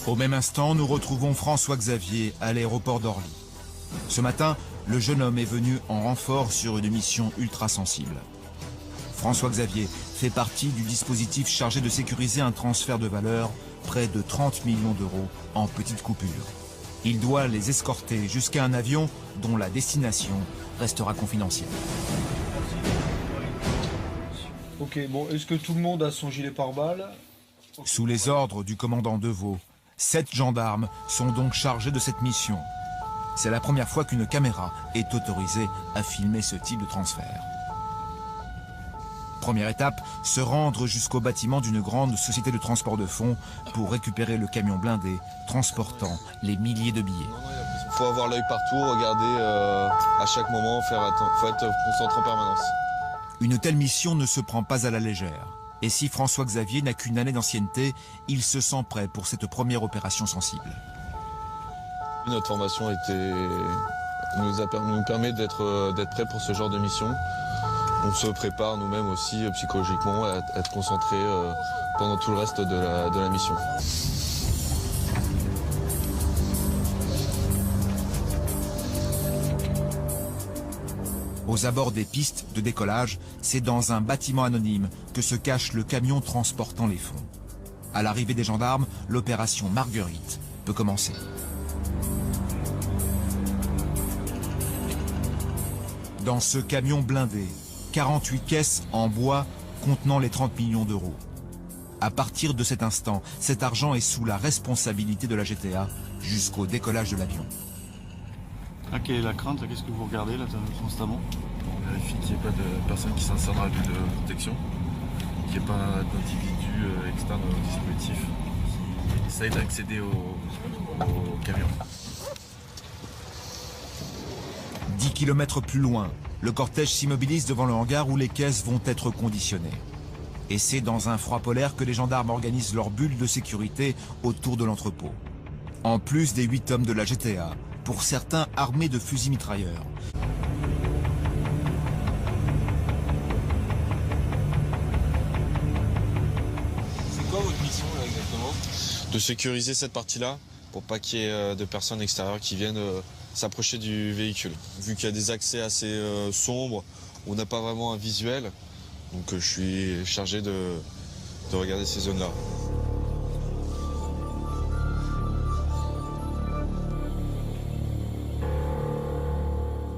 Au même instant, nous retrouvons François Xavier à l'aéroport d'Orly. Ce matin, le jeune homme est venu en renfort sur une mission ultra sensible. François Xavier fait partie du dispositif chargé de sécuriser un transfert de valeur près de 30 millions d'euros en petites coupures. Il doit les escorter jusqu'à un avion dont la destination restera confidentielle. Ok, bon, est-ce que tout le monde a son gilet pare-balles? Sous les ordres du commandant Deveau, 7 gendarmes sont donc chargés de cette mission. C'est la première fois qu'une caméra est autorisée à filmer ce type de transfert. Première étape, se rendre jusqu'au bâtiment d'une grande société de transport de fonds pour récupérer le camion blindé transportant les milliers de billets. Il faut avoir l'œil partout, regarder à chaque moment, faut être concentré en permanence. Une telle mission ne se prend pas à la légère. Et si François Xavier n'a qu'une année d'ancienneté, il se sent prêt pour cette première opération sensible. Notre formation nous permet d'être prêt pour ce genre de mission. On se prépare nous-mêmes aussi psychologiquement à être concentrés pendant tout le reste de la mission. Aux abords des pistes de décollage, c'est dans un bâtiment anonyme que se cache le camion transportant les fonds. À l'arrivée des gendarmes, l'opération Marguerite peut commencer. Dans ce camion blindé, 48 caisses en bois contenant les 30 millions d'euros. À partir de cet instant, cet argent est sous la responsabilité de la GTA jusqu'au décollage de l'avion. Ah, quelle est la crainte? Qu'est-ce que vous regardez là constamment? On vérifie qu'il n'y ait pas de personne qui s'insère dans la bulle de protection, qu'il n'y ait pas d'individu externe au dispositif qui essaye d'accéder au camion. 10 km plus loin, le cortège s'immobilise devant le hangar où les caisses vont être conditionnées. Et c'est dans un froid polaire que les gendarmes organisent leur bulle de sécurité autour de l'entrepôt. En plus des 8 hommes de la GTA, pour certains armés de fusils mitrailleurs. C'est quoi votre mission là, exactement? De sécuriser cette partie-là pour pas qu'il y ait de personnes extérieures qui viennent s'approcher du véhicule. Vu qu'il y a des accès assez sombres, on n'a pas vraiment un visuel, donc je suis chargé de regarder ces zones-là.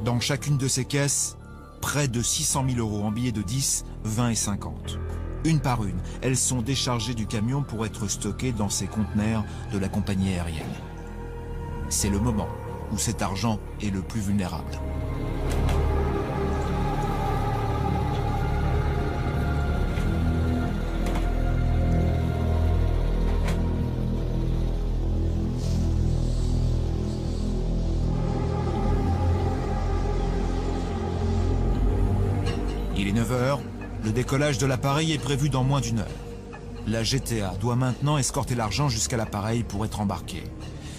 Dans chacune de ces caisses, près de 600 000 € en billets de 10, 20 et 50. Une par une, elles sont déchargées du camion pour être stockées dans ces conteneurs de la compagnie aérienne. C'est le moment où cet argent est le plus vulnérable. Il est 9 h, le décollage de l'appareil est prévu dans moins d'1 heure. La GTA doit maintenant escorter l'argent jusqu'à l'appareil pour être embarqué.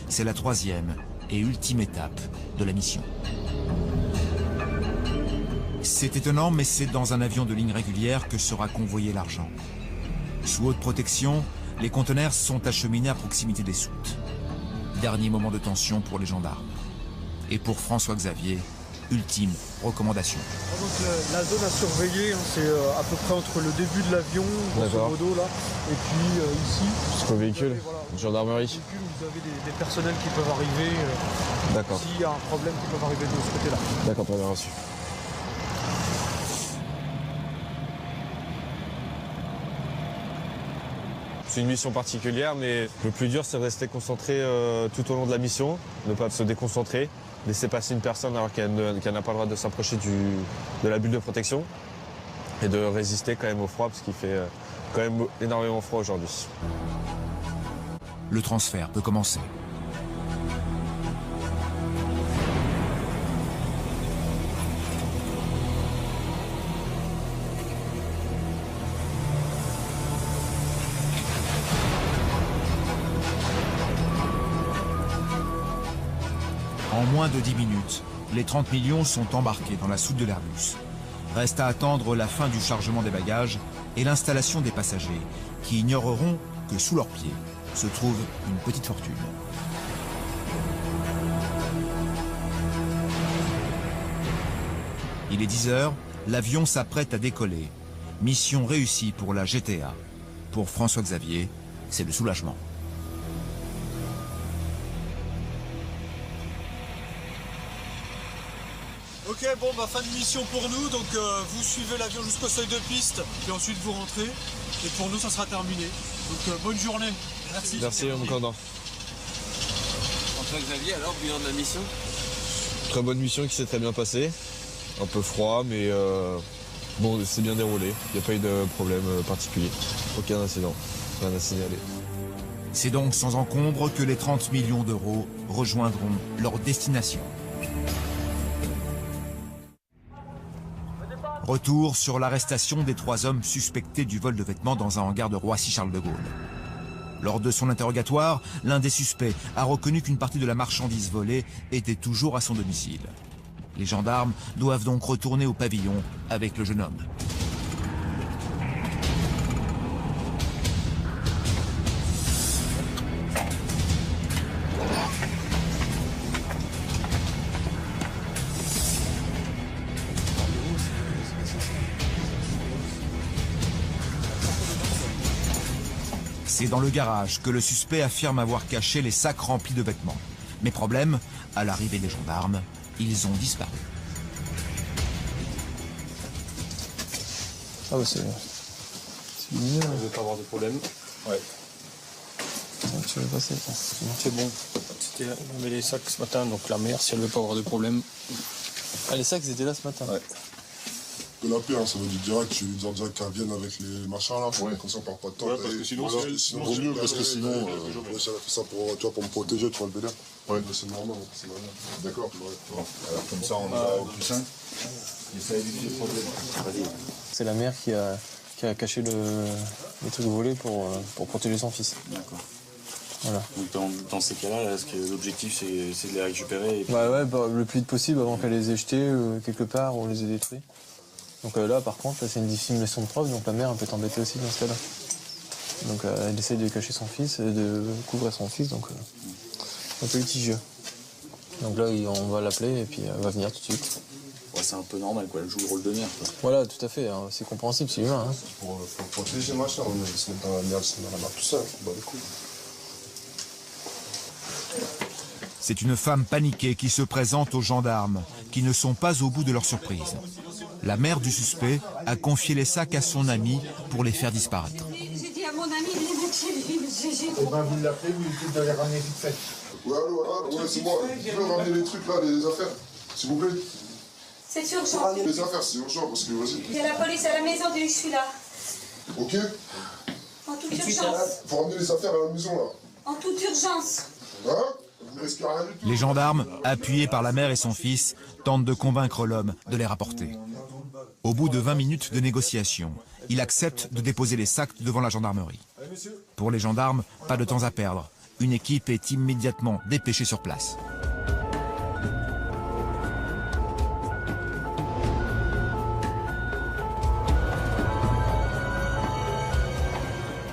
C'est la 3e et ultime étape de la mission. C'est étonnant, mais c'est dans un avion de ligne régulière que sera convoyé l'argent. Sous haute protection, les conteneurs sont acheminés à proximité des soutes. Dernier moment de tension pour les gendarmes. Et pour François Xavier, ultime recommandation. Donc la zone à surveiller, c'est à peu près entre le début de l'avion, grosso modo, là, et puis ici. Jusqu'au véhicule, voilà, gendarmerie. Vous avez des personnels qui peuvent arriver. D'accord. S'il y a un problème qui peut arriver de ce côté-là. D'accord, très bien reçu. C'est une mission particulière, mais le plus dur, c'est de rester concentré tout au long de la mission, ne pas se déconcentrer, laisser passer une personne alors qu'elle n'a pas le droit de s'approcher de la bulle de protection et de résister quand même au froid parce qu'il fait quand même énormément froid aujourd'hui. Le transfert peut commencer. En moins de 10 minutes, les 30 millions sont embarqués dans la soute de l'Airbus. Reste à attendre la fin du chargement des bagages et l'installation des passagers, qui ignoreront que sous leurs pieds se trouve une petite fortune. Il est 10 h, l'avion s'apprête à décoller. Mission réussie pour la GTA. Pour François Xavier, c'est le soulagement. Ok, bon, bah fin de mission pour nous, donc vous suivez l'avion jusqu'au seuil de piste, puis ensuite vous rentrez, et pour nous ça sera terminé. Donc bonne journée. Merci. Merci, mon commandant. François Xavier, alors, bilan de la mission? Très bonne mission qui s'est très bien passée. Un peu froid, mais bon, c'est bien déroulé. Il n'y a pas eu de problème particulier. Aucun incident. Rien à signaler. C'est donc sans encombre que les 30 millions d'euros rejoindront leur destination. Retour sur l'arrestation des 3 hommes suspectés du vol de vêtements dans un hangar de Roissy-Charles de Gaulle. Lors de son interrogatoire, l'un des suspects a reconnu qu'une partie de la marchandise volée était toujours à son domicile. Les gendarmes doivent donc retourner au pavillon avec le jeune homme. C'est dans le garage que le suspect affirme avoir caché les sacs remplis de vêtements. Mais problème, à l'arrivée des gendarmes, ils ont disparu. Ah ouais, c'est mieux. On ne veut pas avoir de problème. Ouais. Tu veux passer? C'est bon. On met les sacs ce matin, donc la mère, si elle ne veut pas avoir de problème. Ah, les sacs, ils étaient là ce matin? Ouais. De la paix, hein, ça veut dire direct, tu lui dis direct qu'elle vienne avec les machins là, ouais. Comme ça on perd pas de temps. Ouais, parce que sinon, vaut mieux, parce que sinon, elle a fait ça pour, toi, pour me protéger, tu vois le délire. Ouais, c'est normal, c'est normal. D'accord. Ouais. Alors, comme ça, on va au plus simple. Et ça évite les problèmes. C'est la mère qui a caché les trucs volés pour protéger son fils. D'accord. Voilà. Donc dans ces cas-là, est-ce que l'objectif c'est de les récupérer et puis... Ouais, le plus vite possible avant qu'elle les ait jetés quelque part ou les ait détruits. Donc là, par contre, c'est une difficile leçon de preuve, donc la mère elle peut t'embêter aussi dans ce cas-là. Donc elle essaie de cacher son fils, de couvrir son fils, donc un peu litigieux. Donc là, on va l'appeler et puis elle va venir tout de suite. Ouais, c'est un peu normal, quoi. Elle joue le rôle de mère, quoi. Voilà, tout à fait, hein. C'est compréhensible, c'est humain. Hein. Pour protéger machin, on se met dans la merde, c'est dans la merde tout ça, bah les couilles. C'est une femme paniquée qui se présente aux gendarmes, qui ne sont pas au bout de leur surprise. La mère du suspect a confié les sacs à son ami pour les faire disparaître. J'ai dit à mon ami de les mettre chez lui, monsieur. Eh ben, vous l'appelez, vous lui dites de les ramener vite fait. Ouais, c'est moi. Je peux ramener les trucs là, les affaires, s'il vous plaît. C'est urgent. Les affaires, c'est urgent, parce que vas-y. Il y a la police à la maison, je suis là. Ok. En toute urgence. Faut ramener les affaires à la maison là. En toute urgence. Hein? Vous risquez rien du tout. Les gendarmes, appuyés par la mère et son fils, tentent de convaincre l'homme de les rapporter. Au bout de 20 minutes de négociation, il accepte de déposer les sacs devant la gendarmerie. Pour les gendarmes, pas de temps à perdre. Une équipe est immédiatement dépêchée sur place.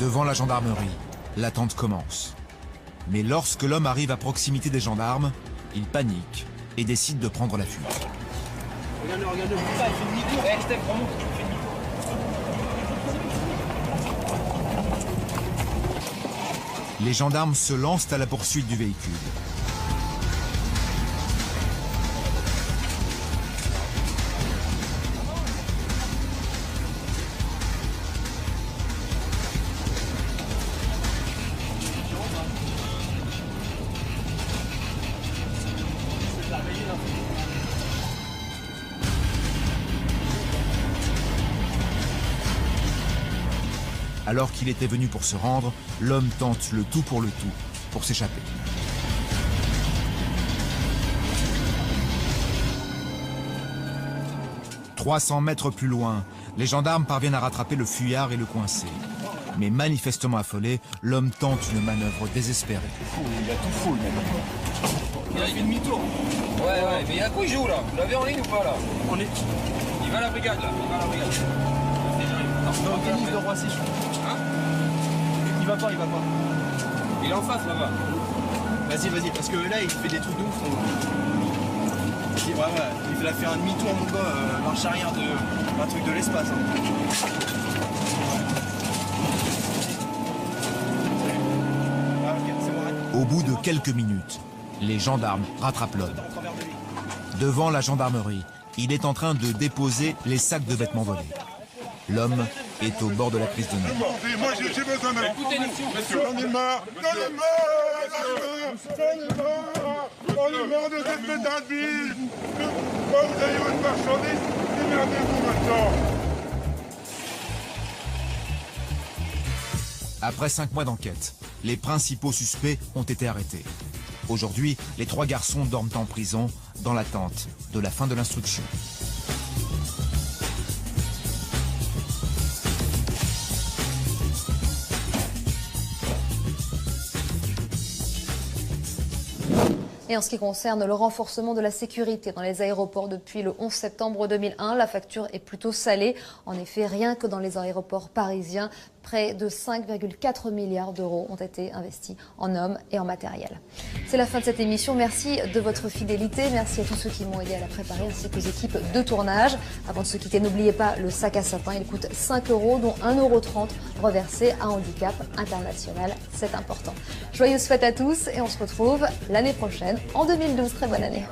Devant la gendarmerie, l'attente commence. Mais lorsque l'homme arrive à proximité des gendarmes, il panique et décide de prendre la fuite. Regarde-le, ça, il fait demi-tour. Eh, Steph, remonte, il fait demi-tour. Les gendarmes se lancent à la poursuite du véhicule. Alors qu'il était venu pour se rendre, l'homme tente le tout pour s'échapper. « 300 mètres plus loin, les gendarmes parviennent à rattraper le fuyard et le coincer. Mais manifestement affolé, l'homme tente une manœuvre désespérée. Il a tout fou, le mec. Il a fait demi-tour. Ouais, mais il y a quoi il joue là? Vous l'avez en ligne ou pas là? On est... Il va à la brigade là, il va à la brigade. Non, tennis de Roissy, je crois. Hein? Il va pas. Il est en face là-bas. Vas-y, parce que là il fait des trucs de ouf. Ouais, il a fait un demi-tour mon gars, marche arrière un truc de l'espace. Hein. Au bout de quelques minutes, les gendarmes rattrapent l'homme. Devant la gendarmerie, il est en train de déposer les sacs de vêtements volés. L'homme est au bord de la crise de nerfs. Moi j'ai besoin d'un... Écoutez-nous, monsieur. J'en ai marre de cette méthode de vie. Quand vous avez votre marchandise, démerdez-vous maintenant. Après 5 mois d'enquête, les principaux suspects ont été arrêtés. Aujourd'hui, les 3 garçons dorment en prison dans l'attente de la fin de l'instruction. Et en ce qui concerne le renforcement de la sécurité dans les aéroports depuis le 11 septembre 2001, la facture est plutôt salée. En effet, rien que dans les aéroports parisiens, près de 5,4 milliards d'euros ont été investis en hommes et en matériel. C'est la fin de cette émission. Merci de votre fidélité. Merci à tous ceux qui m'ont aidé à la préparer ainsi qu'aux équipes de tournage. Avant de se quitter, n'oubliez pas le sac à sapin. Il coûte 5 €, dont 1,30 € reversé à Handicap International. C'est important. Joyeuses fêtes à tous et on se retrouve l'année prochaine en 2012. Très bonne année.